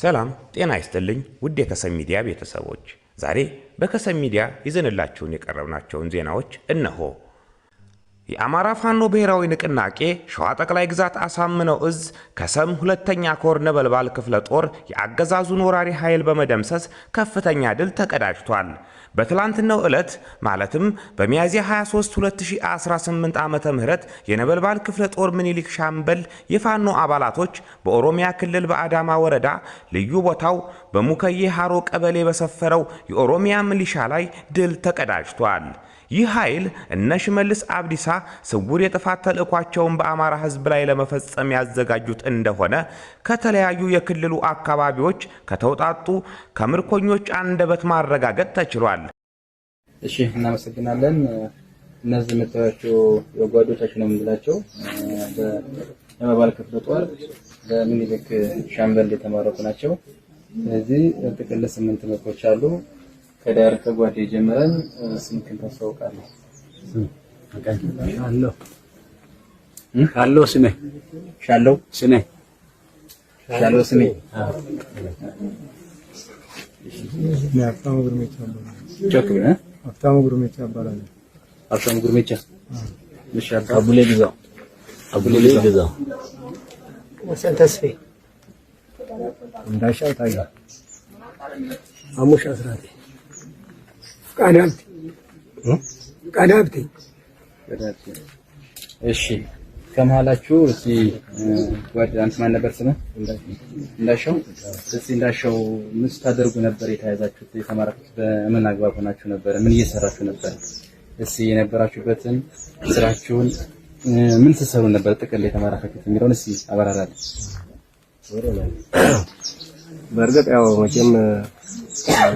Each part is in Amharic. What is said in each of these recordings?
ሰላም ጤና ይስጥልኝ ውድ የከሰም ሚዲያ ቤተሰቦች ዛሬ በከሰም ሚዲያ ይዘንላችሁን የቀረብናቸውን ዜናዎች እነሆ። የአማራ ፋኖ ብሔራዊ ንቅናቄ ሸዋ ጠቅላይ ግዛት አሳምነው እዝ ከሰም ሁለተኛ ኮር ነበልባል ክፍለ ጦር የአገዛዙን ወራሪ ኃይል በመደምሰስ ከፍተኛ ድል ተቀዳጅቷል። በትላንትናው ዕለት ማለትም በሚያዝያ 23 2018 ዓመተ ምህረት የነበልባል ክፍለ ጦር ምኒልክ ሻምበል የፋኖ አባላቶች በኦሮሚያ ክልል በአዳማ ወረዳ ልዩ ቦታው በሙከዬ ሃሮ ቀበሌ በሰፈረው የኦሮሚያ ሚሊሻ ላይ ድል ተቀዳጅቷል። ይህ ኃይል እነ ሽመልስ አብዲሳ ስውር የጥፋት ተልዕኳቸውን በአማራ ሕዝብ ላይ ለመፈጸም ያዘጋጁት እንደሆነ ከተለያዩ የክልሉ አካባቢዎች ከተውጣጡ ከምርኮኞች አንደበት ማረጋገጥ ተችሏል። እሺ እናመሰግናለን። እነዚህ መተዋቸው የጓዶቻችን ነው የምንላቸው በነበልባል ክፍለ ጦር በምኒልክ ሻምበል የተማረኩ ናቸው። ስለዚህ ጥቅል 8 ምርኮች አሉ። ከዳር ከጓዴ ጀምረን ስንክን ተሰውቃለሁ ሻለው ስሜ ሻለው ስሜ ሀብታሙ ጉርሜቻ ይባላል። ሀብታሙ ጉርሜቻ አቡሌ ግዛው ወሰን ተስፌ እንዳሻው ታያ አሙሽ አስራቴ ቀዳብቴ እሺ ከመሃላችሁ እስቲ ጓድ አንተ ማን ነበር ስምህ? እንዳሻው። እስቲ እንዳሻው ምን ታደርጉ ነበር? የተያዛችሁት የተማራችሁት በምን አግባብ ሆናችሁ ነበር? ምን እየሰራችሁ ነበር? እስቲ የነበራችሁበትን ስራችሁን ምን ትሰሩ ነበር? ጥቅል የተማራችሁት የሚለውን እስቲ አበራራለሁ። በርግጥ ያው መቼም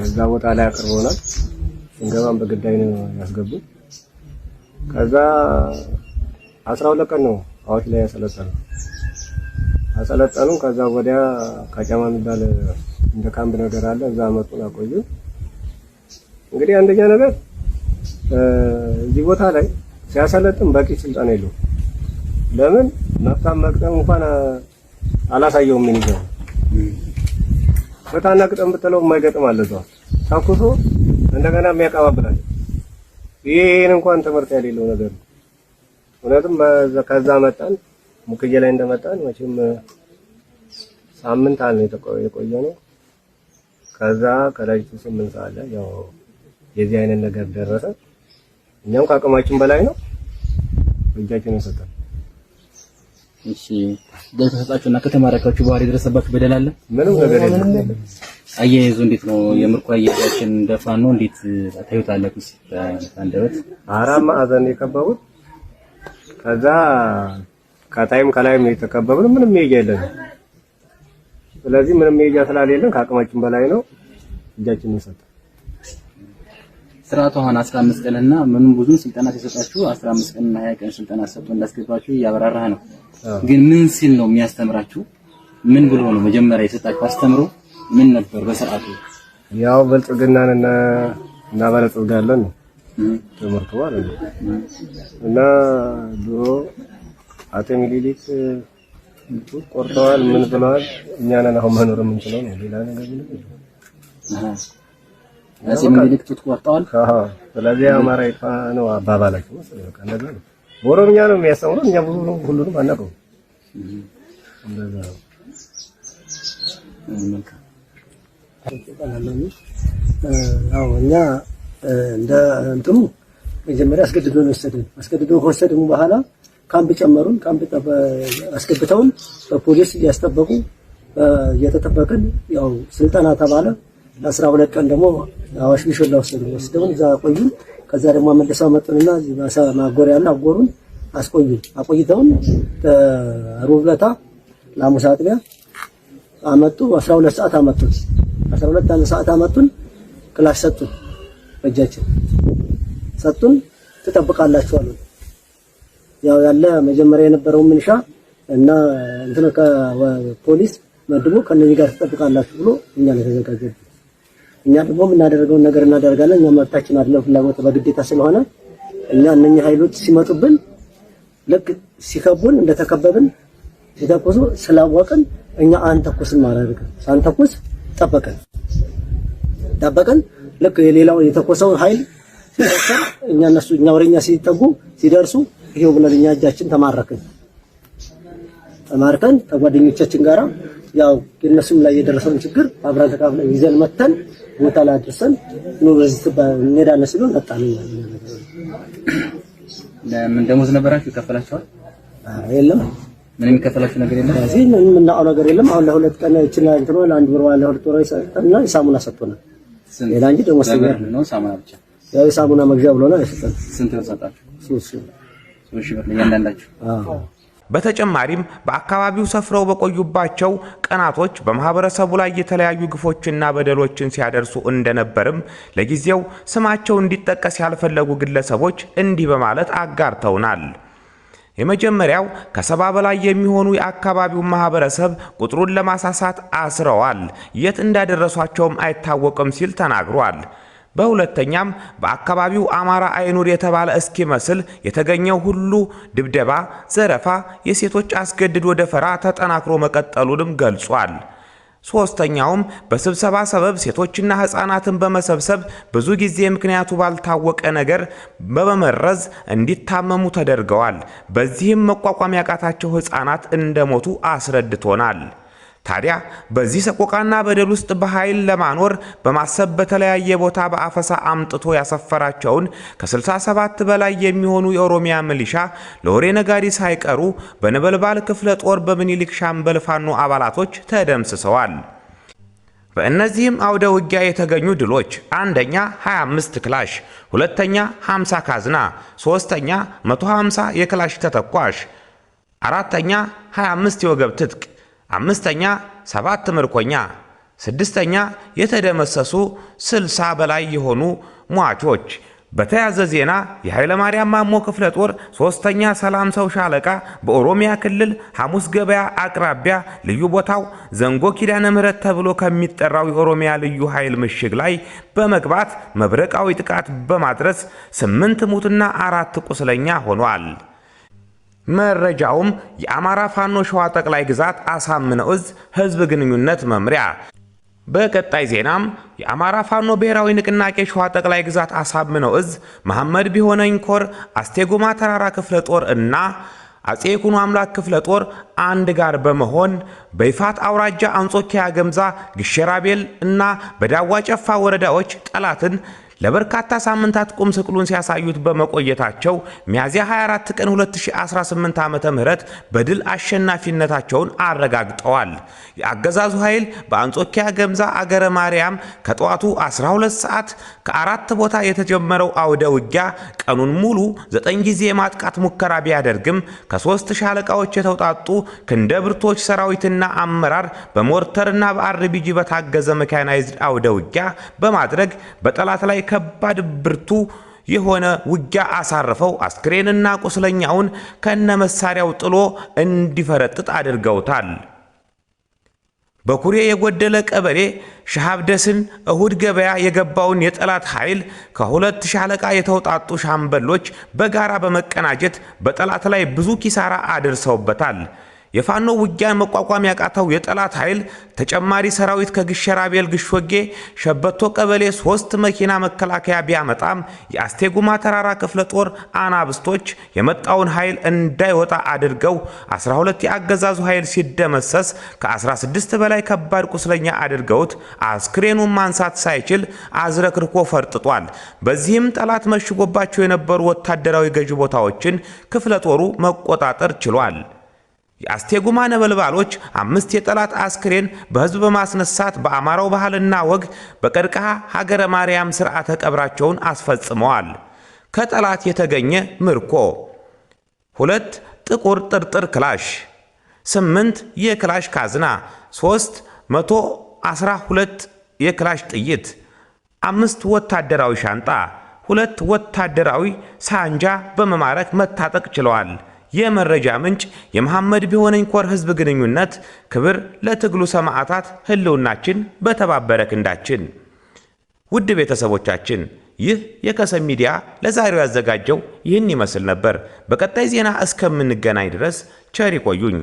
እዛ ቦታ ላይ አቅርቦናል። እንገባም በግዳይ ነው ያስገቡ። ከዛ 12 ቀን ነው አዋሽ ላይ ያሰለጠኑ። ከዛ ወዲያ ካጫማ የሚባል እንደ ካምፕ ነገር አለ። እዛ መጡን አቆዩ። እንግዲህ አንደኛ ነገር እዚህ ቦታ ላይ ሲያሰለጥን በቂ ስልጠና የለው። ለምን መፍታም መቅጠም እንኳን አላሳየውም። ምን ይዘው በታና ቅጠም ብትለው የማይገጥም አለ እዛው ታኩሶ እንደገና የሚያቀባብላል። ይሄን እንኳን ትምህርት ያሌለው ነገር ነው። እውነትም ከዛ መጣን ሙከዬ ላይ እንደመጣን መቼም ሳምንት አለ የቆየ ነው። ከዛ ከሌሊቱ 8 ሰዓት ላይ ያው የዚህ አይነት ነገር ደረሰ። እኛም ከአቅማችን በላይ ነው እጃችንን ሰጠን። እሺ ደረሳችሁና ከተማረካችሁ በኋላ የደረሰባችሁ በደል አለ? ምንም ነገር የለም። አያይዞ እንዴት ነው የምርኮ አያያዛችን እንደፋን ነው? እንዴት ታዩታላችሁ? አንደበት አራት ማዕዘን የከበቡት ከዛ ከታይም ከላይም የተከበቡን ምንም ይሄ የለም። ስለዚህ ምንም ይሄ ስላልሌለን ከአቅማችን በላይ ነው እጃችንን ሰጠን። ስራቱ አሁን 15 ቀንና ምንም ብዙ ስልጠና ሲሰጣችሁ 15 ቀንና 20 ቀን ስልጠና ሰጥቶ እንዳስገባችሁ ያበራራህ ነው። ግን ምን ሲል ነው የሚያስተምራችሁ? ምን ብሎ ነው መጀመሪያ የሰጣችሁ አስተምሮ ምን ነበር በሰዓቱ? ያው ብልጽግናን እና ባለጽጋለን ነው ትምህርቱ ማለት ነው። እና ድሮ አጤ ምኒልክ ቆርጠዋል ምን ብለዋል። እኛ ነን አሁን መኖር የምንችለው ነው። ሌላ ነገር የለም። አጼ ምኒልክ ቆርጠዋል። ስለዚህ አማራ ይፋ ነው አባባላቸው መሰለኝ። በቃ እንደዛ ነው። በኦሮምኛ ነው የሚያስተምረው። እኛ ሁሉንም አናውቀውም። እንደዛ ነው። ያው እኛ እንደ እንትኑ መጀመሪያ አስገድዶ ከወሰድን በኋላ ካምፕ ጨመሩን። ካምፕ አስገብተውን በፖሊስ እያስጠበቁ እየተጠበቅን ያው ስልጠና ተባለ። ለ12 ቀን ደግሞ አዋሽ ቢሾላ ወስደውን እዛ ቆዩን። ከዛ ደግሞ መልሰው መጡንና ማጎሪያ ያለ አጎሩን አቆይተውን ሮብ ዕለት ለሐሙስ አጥቢያ አመጡ። 12 ሰዓት አመጡን። 12 ሰዓት አመጡን። ክላስ ሰጡን። በእጃችን ሰጡን። ትጠብቃላችሁ አሉ። ያው ያለ መጀመሪያ የነበረው ምንሻ እና እንትን ከፖሊስ መድቦ ከነዚህ ጋር ትጠብቃላችሁ ብሎ እኛ ለተዘጋጀን። እኛ ደግሞ የምናደርገውን ነገር እናደርጋለን። እኛ መብታችን አይደለም ፍላጎት በግዴታ ስለሆነ እኛ እነኚህ ኃይሎች ሲመጡብን ልክ ሲከቡን እንደተከበብን ሲተኩሱ ስላወቅን እኛ አንተኩስም ማለት ሳንተኩስ ጠበቀን ልክ የሌላው የተኮሰው ኃይል እኛ ወረኛ ሲጠጉ ሲደርሱ ይሄው ብለን እኛ እጃችን ተማርከን ተጓደኞቻችን ጋራ ያው እነሱም ላይ የደረሰውን ችግር አብረን ተካፍለን ይዘን መተን ቦታ ላይ አድርሰን ዩኒቨርሲቲ እንሄዳለን ሲሉ መጣን። ለምን ደሞዝ ነበራችሁ ይከፈላችኋል? የለም ምንም የሚከፈላችሁ ነገር የለም። እዚህ ምንም እናውቀው ነገር የለም። አሁን ለሁለት ቀን ይችላል እንትሮ ለአንድ ብር ዋለ ሁለት ወር ይሰጠና ሳሙና ሰጥቶናል። ሌላ እንጂ ደሞዝ ነው ሳሙና ብቻ ያው ሳሙና መግዣ ብሎና ይሰጣል። ስንት ብር ሰጣችሁ? 3 ብር እያንዳንዳችሁ? አዎ። በተጨማሪም በአካባቢው ሰፍረው በቆዩባቸው ቀናቶች በማህበረሰቡ ላይ የተለያዩ ግፎችና በደሎችን ሲያደርሱ እንደነበርም ለጊዜው ስማቸው እንዲጠቀስ ያልፈለጉ ግለሰቦች እንዲህ በማለት አጋርተውናል። የመጀመሪያው ከ70 በላይ የሚሆኑ የአካባቢው ማህበረሰብ ቁጥሩን ለማሳሳት አስረዋል፣ የት እንዳደረሷቸውም አይታወቅም ሲል ተናግሯል። በሁለተኛም በአካባቢው አማራ አይኑር የተባለ እስኪመስል የተገኘው ሁሉ ድብደባ፣ ዘረፋ፣ የሴቶች አስገድዶ ደፈራ ተጠናክሮ መቀጠሉንም ገልጿል። ሶስተኛውም በስብሰባ ሰበብ ሴቶችና ህፃናትን በመሰብሰብ ብዙ ጊዜ ምክንያቱ ባልታወቀ ነገር በመመረዝ እንዲታመሙ ተደርገዋል። በዚህም መቋቋም ያቃታቸው ህፃናት እንደሞቱ አስረድቶናል። ታዲያ በዚህ ሰቆቃና በደል ውስጥ በኃይል ለማኖር በማሰብ በተለያየ ቦታ በአፈሳ አምጥቶ ያሰፈራቸውን ከ67 በላይ የሚሆኑ የኦሮሚያ ሚሊሻ ለወሬ ነጋሪ ሳይቀሩ በነበልባል ክፍለ ጦር በምኒልክ ሻምበል ፋኖ አባላቶች ተደምስሰዋል። በእነዚህም አውደ ውጊያ የተገኙ ድሎች አንደኛ 25 ክላሽ፣ ሁለተኛ 50 ካዝና፣ ሶስተኛ 150 የክላሽ ተተኳሽ፣ አራተኛ 25 የወገብ ትጥቅ፣ አምስተኛ 7 ምርኮኛ፣ ስድስተኛ የተደመሰሱ 60 በላይ የሆኑ ሟቾች። በተያዘ ዜና የኃይለ ማርያም ማሞ ክፍለ ጦር 3ኛ ሰላም ሰው ሻለቃ በኦሮሚያ ክልል ሐሙስ ገበያ አቅራቢያ ልዩ ቦታው ዘንጎ ኪዳነ ምህረት ተብሎ ከሚጠራው የኦሮሚያ ልዩ ኃይል ምሽግ ላይ በመግባት መብረቃዊ ጥቃት በማድረስ 8 ሙትና 4 ቁስለኛ ሆኗል። መረጃውም የአማራ ፋኖ ሸዋ ጠቅላይ ግዛት አሳምነው ዕዝ ህዝብ ግንኙነት መምሪያ። በቀጣይ ዜናም የአማራ ፋኖ ብሔራዊ ንቅናቄ ሸዋ ጠቅላይ ግዛት አሳምነው ዕዝ መሐመድ ቢሆነኝ ኮር አስቴጉማ ተራራ ክፍለ ጦር እና አጼ ይኩኖ አምላክ ክፍለ ጦር አንድ ጋር በመሆን በይፋት አውራጃ አንጾኪያ ገምዛ ግሸራቤል እና በዳዋ ጨፋ ወረዳዎች ጠላትን ለበርካታ ሳምንታት ቁም ስቅሉን ሲያሳዩት በመቆየታቸው ሚያዝያ 24 ቀን 2018 ዓ.ም በድል አሸናፊነታቸውን አረጋግጠዋል። የአገዛዙ ኃይል በአንጾኪያ ገምዛ አገረ ማርያም ከጠዋቱ 12 ሰዓት ከ4 ቦታ የተጀመረው አውደ ውጊያ ቀኑን ሙሉ 9 ጊዜ የማጥቃት ሙከራ ቢያደርግም ከ3 ሻለቃዎች የተውጣጡ ክንደ ብርቶች ሰራዊትና አመራር በሞርተርና በአርቢጂ በታገዘ ሜካናይዝድ አውደ ውጊያ በማድረግ በጠላት ላይ ከባድ ብርቱ የሆነ ውጊያ አሳርፈው አስክሬንና ቁስለኛውን ከነመሳሪያው ጥሎ እንዲፈረጥጥ አድርገውታል። በኩሬ የጎደለ ቀበሌ ሻሃብደስን እሁድ ገበያ የገባውን የጠላት ኃይል ከ2 ሻለቃ የተውጣጡ ሻምበሎች በጋራ በመቀናጀት በጠላት ላይ ብዙ ኪሳራ አድርሰውበታል። የፋኖ ውጊያን መቋቋም ያቃተው የጠላት ኃይል ተጨማሪ ሰራዊት ከግሸራቤል ግሾጌ ሸበቶ ቀበሌ 3 መኪና መከላከያ ቢያመጣም የአስቴጉማ ተራራ ክፍለ ጦር አናብስቶች የመጣውን ኃይል እንዳይወጣ አድርገው 12 የአገዛዙ ኃይል ሲደመሰስ ከ16 በላይ ከባድ ቁስለኛ አድርገውት አስክሬኑን ማንሳት ሳይችል አዝረክርኮ ፈርጥጧል። በዚህም ጠላት መሽጎባቸው የነበሩ ወታደራዊ ገዥ ቦታዎችን ክፍለ ጦሩ መቆጣጠር ችሏል። የአስቴጉማ ነበልባሎች 5 የጠላት አስክሬን በህዝብ በማስነሳት በአማራው ባህልና ወግ በቀርቀሃ ሀገረ ማርያም ስርዓተ ቀብራቸውን አስፈጽመዋል። ከጠላት የተገኘ ምርኮ 2 ጥቁር ጥርጥር ክላሽ፣ 8 የክላሽ ካዝና፣ 312 የክላሽ ጥይት፣ 5 ወታደራዊ ሻንጣ፣ 2 ወታደራዊ ሳንጃ በመማረክ መታጠቅ ችለዋል። የመረጃ ምንጭ የመሐመድ ቢሆነኝ ኮር ህዝብ ግንኙነት። ክብር ለትግሉ ሰማዕታት፣ ህልውናችን በተባበረ ክንዳችን። ውድ ቤተሰቦቻችን ይህ የከሰም ሚዲያ ለዛሬው ያዘጋጀው ይህን ይመስል ነበር። በቀጣይ ዜና እስከምንገናኝ ድረስ ቸር ይቆዩኝ።